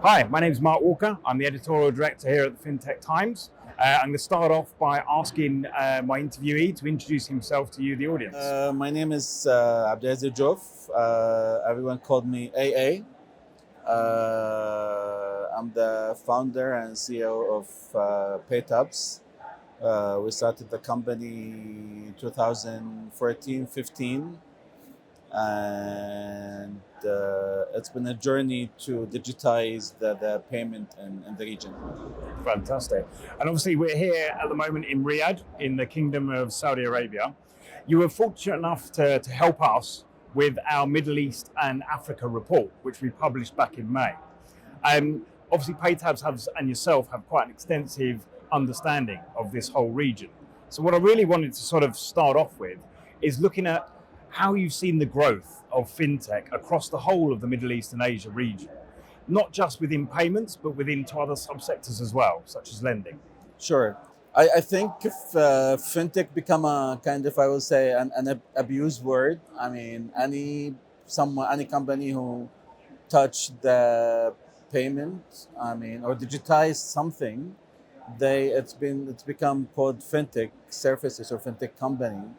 Hi, my name is Mark Walker. I'm the editorial director here at the Fintech Times. I'm going to start off by asking my interviewee to introduce himself to you, the audience. My name is Abdelaziz Jof. Everyone called me AA. I'm the founder and CEO of PayTabs. We started the company 2014-15, and it's been a journey to digitize the payment in the region. Fantastic. And obviously, we're here at the moment in Riyadh, in the Kingdom of Saudi Arabia. You were fortunate enough to help us with our Middle East and Africa report, which we published back in May. Obviously, PayTabs and yourself have quite an extensive understanding of this whole region. So what I really wanted to sort of start off with is looking at how you've seen the growth of fintech across the whole of the Middle East and Asia region, not just within payments, but within to other subsectors as well, such as lending. Sure. I think if fintech become a kind of, I will say, an abused word. I mean, any company who touch the payment, I mean, or digitize something, it's become called fintech services or fintech company.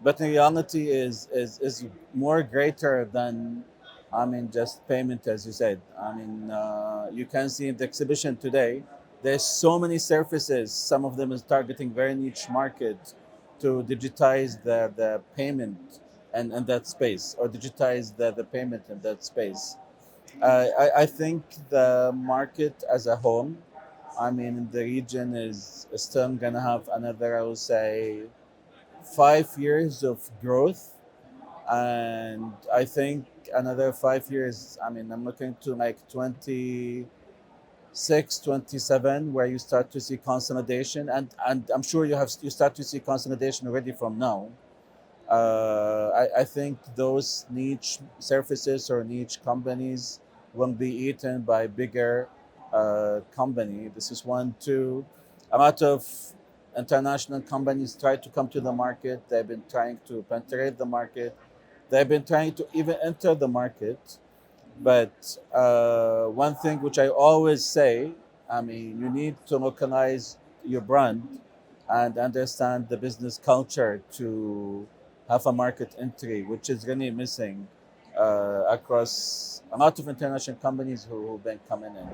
But the reality is more greater than, I mean, just payment, as you said. I mean, you can see in the exhibition today, there's so many services. Some of them is targeting very niche market to digitize the payment and that space, or digitize the payment in that space. I think the market as a whole, I mean, in the region is still gonna have another, I would say, 5 years of growth. And I think another 5 years, I mean, I'm looking to like 26, 27, where you start to see consolidation. And I'm sure you start to see consolidation already from now. I think those niche services or niche companies will be eaten by bigger company. This is one. Two, a lot of international companies try to come to the market. They've been trying to penetrate the market. They've been trying to even enter the market. But one thing which I always say, I mean, you need to localize your brand and understand the business culture to have a market entry, which is really missing across a lot of international companies who've been coming in.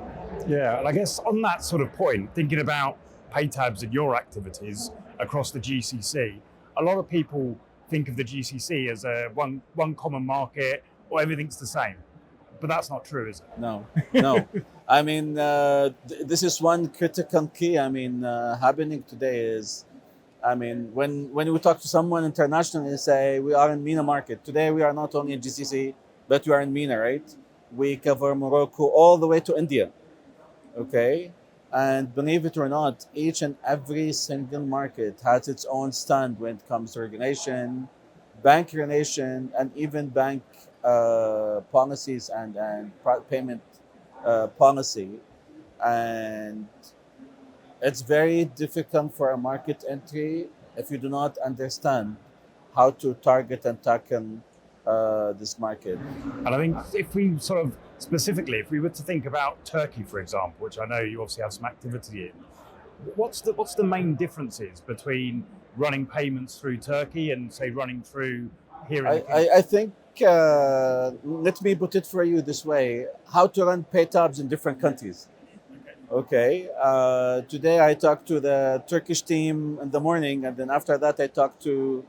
Yeah, and I guess on that sort of point, thinking about PayTabs and your activities across the GCC, a lot of people think of the GCC as a one common market or everything's the same. But that's not true, is it? No, no. I mean, this is one critical key. I mean, happening today is, I mean, when we talk to someone internationally and say we are in MENA market today, we are not only in GCC, but we are in MENA, right? We cover Morocco all the way to India. Okay, and believe it or not, each and every single market has its own stand when it comes to regulation, bank regulation, and even bank policies and payment policy. And it's very difficult for a market entry if you do not understand how to target and tackle this market. And I think if we sort of specifically, if we were to think about Turkey, for example, which I know you obviously have some activity in, what's the main differences between running payments through Turkey and say running through here in the Kingdom? I think, let me put it for you this way: how to run PayTabs in different countries. Okay. Today I talked to the Turkish team in the morning, and then after that I talked to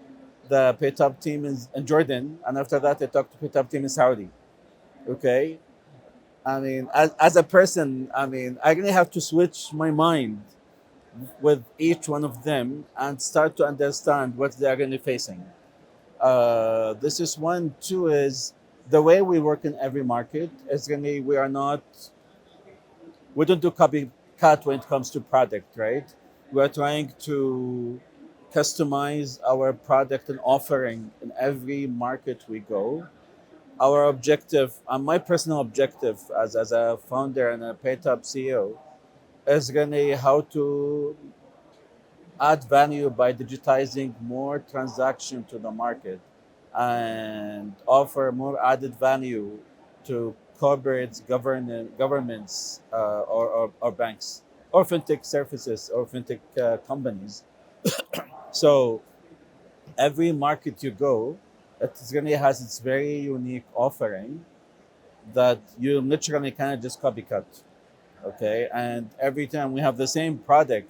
the PayTab team in Jordan, and after that I talked to PayTab team in Saudi. Okay. I mean, as a person, I mean, I really have to switch my mind with each one of them and start to understand what they are really facing. This is one. Two is the way we work in every market is really, we don't do copycat when it comes to product, right? We are trying to customize our product and offering in every market we go. Our objective, and my personal objective as a founder and a PayTab CEO, is really how to add value by digitizing more transaction to the market and offer more added value to corporates, governments, or banks, or fintech services, or fintech companies. So every market you go, it really has its very unique offering that you literally cannot just copycat. Okay, and every time we have the same product,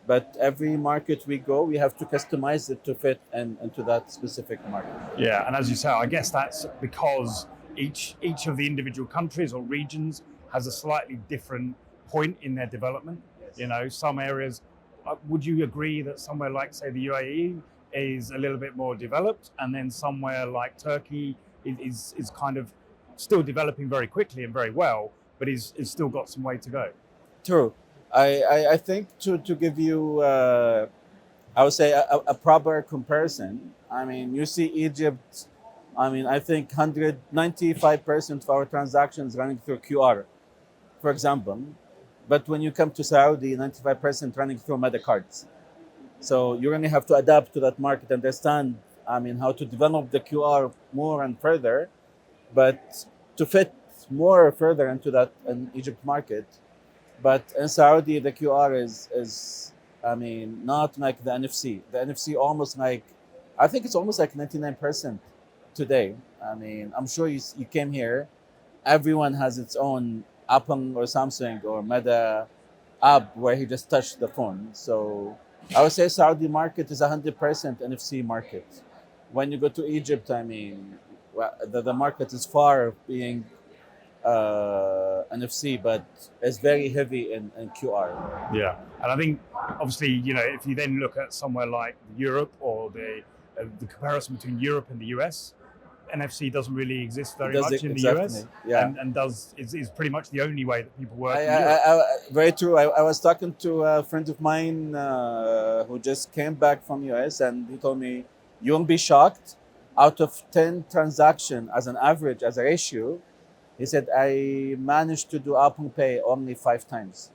but every market we go, we have to customize it to fit into that specific market. Yeah, and as you say, I guess that's because each of the individual countries or regions has a slightly different point in their development. You know, some areas. Would you agree that somewhere like, say, the UAE is a little bit more developed, and then somewhere like Turkey is kind of still developing very quickly and very well, but is still got some way to go? True. I think to give you, I would say, a proper comparison, I mean, you see Egypt, I mean, I think 195% of our transactions running through QR, for example. But when you come to Saudi, 95% running through Meta cards. So you really have to adapt to that market, understand, I mean, how to develop the QR more and further, but to fit more further into that in Egypt market. But in Saudi, the QR is I mean, not like the NFC. The NFC almost like, I think it's almost like 99% today. I mean, I'm sure you came here, everyone has its own Apple or Samsung or Meta app where he just touched the phone. So I would say Saudi market is 100% NFC market. When you go to Egypt, I mean, the market is far being NFC, but it's very heavy in QR. Yeah, and I think obviously, you know, if you then look at somewhere like Europe or the comparison between Europe and the US, NFC doesn't really exist very much in the US, yeah. and is pretty much the only way that people work I, in Europe. very true. I was talking to a friend of mine who just came back from US, and he told me, you won't be shocked, out of 10 transactions as an average, as a ratio, he said, I managed to do Apple Pay only 5 times.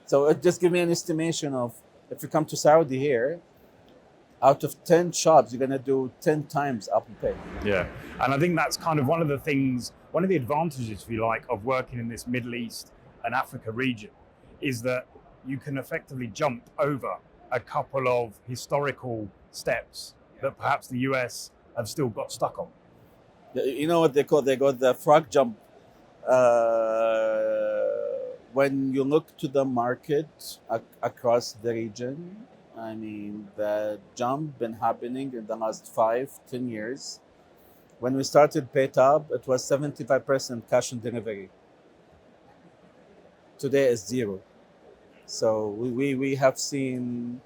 So it just give me an estimation of, if you come to Saudi here, out of 10 shops, you're going to do 10 times Apple Pay. Yeah, and I think that's kind of one of the things, one of the advantages, if you like, of working in this Middle East and Africa region, is that you can effectively jump over a couple of historical steps that perhaps the US have still got stuck on. You know what they call? They got the frog jump. When you look to the market across the region, I mean, the jump been happening in the last 5-10 years. When we started PayTab, it was 75% cash on delivery. Today is 0. So we have seen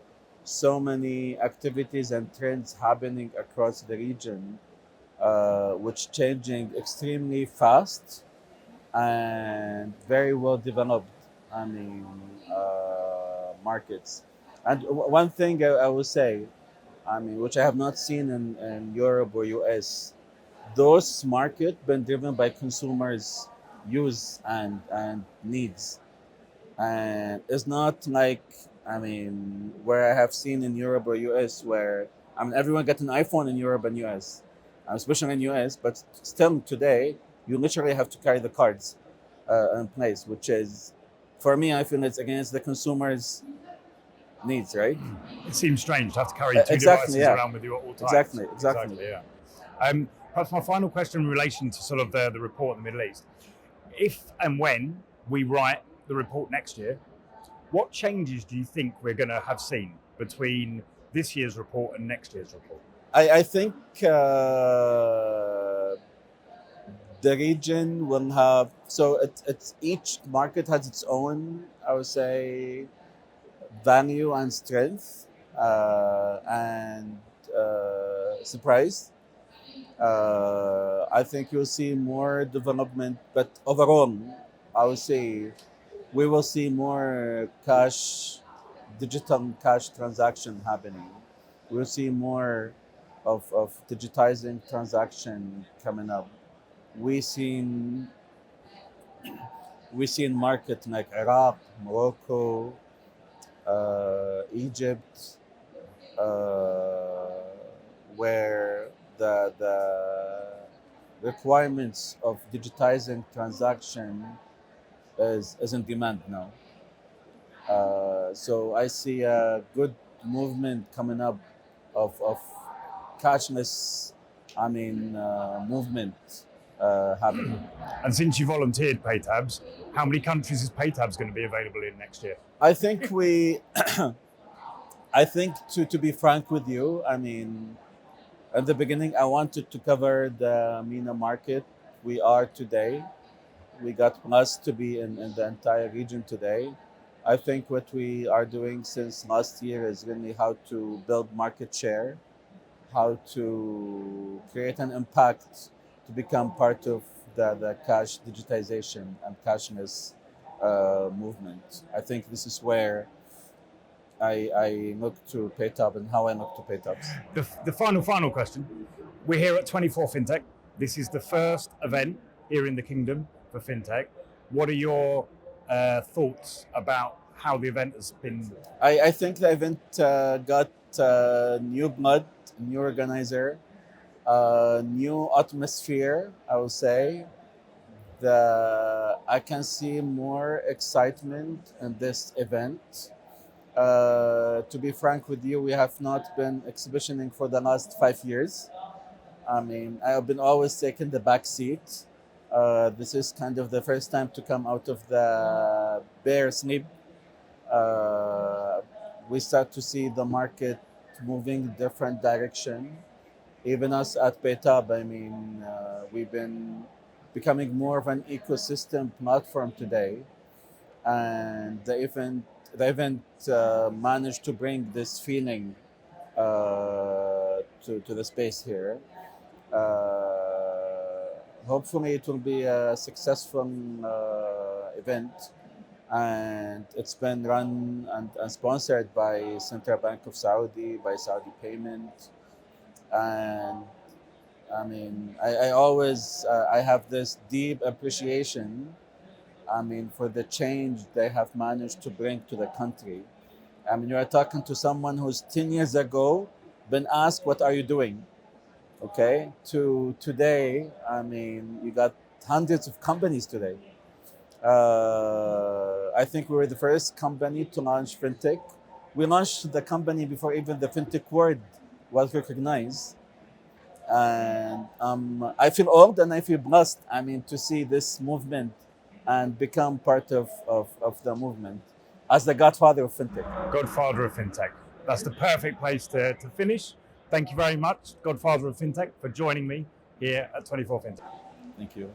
so many activities and trends happening across the region, which changing extremely fast and very well developed, I mean, markets. And one thing I will say, I mean, which I have not seen in Europe or US, those markets been driven by consumers' use and needs. And it's not like, I mean, where I have seen in Europe or US where, I mean, everyone got an iPhone in Europe and US, especially in US, but still today, you literally have to carry the cards in place, which is, for me, I feel it's against the consumer's needs, right? It seems strange to have to carry two Exactly, devices yeah. around with you at all times. Exactly. Yeah. Perhaps my final question in relation to sort of the report in the Middle East. If and when we write the report next year, what changes do you think we're going to have seen between this year's report and next year's report? I think the region will have, so it's each market has its own, I would say, value and strength and surprise. I think you'll see more development, but overall, I would say we will see more digital cash transaction happening. We'll see more of digitizing transaction coming up. We seen market like Iraq, Morocco, Egypt, where requirements of digitizing transaction is in demand now. So I see a good movement coming up of cashless, movement happening. And since you volunteered PayTabs, how many countries is PayTabs going to be available in next year? I think we, I think to be frank with you, at the beginning I wanted to cover the MENA market. We are today. We got blessed to be in the entire region today. I think what we are doing since last year is really how to build market share, how to create an impact to become part of the cash digitization and cashless movement. I think this is where I look to PayTab and how I look to PayTabs. The final question. We're here at 24 Fintech. This is the first event here in the Kingdom for Fintech. What are your thoughts about how the event has been? I think the event got new blood, new organizer, new atmosphere, I would say. I can see more excitement in this event. To be frank with you, we have not been exhibitioning for the last 5 years. I have been always taking the back seat. This is kind of the first time to come out of the bear sleep. We start to see the market moving different direction. Even us at PayTab, we've been becoming more of an ecosystem platform today, and the event managed to bring this feeling to the space here. Hopefully, it will be a successful event, and it's been run and sponsored by Central Bank of Saudi, by Saudi Payment, and I always I have this deep appreciation. For the change they have managed to bring to the country. You are talking to someone who's 10 years ago been asked, "What are you doing?" Okay, to today, you got hundreds of companies today. I think we were the first company to launch fintech. We launched the company before even the fintech word was recognized. And I feel old and I feel blessed, to see this movement and become part of the movement as the godfather of fintech. Godfather of Fintech. That's the perfect place to finish. Thank you very much, Godfather of Fintech, for joining me here at 24 Fintech. Thank you.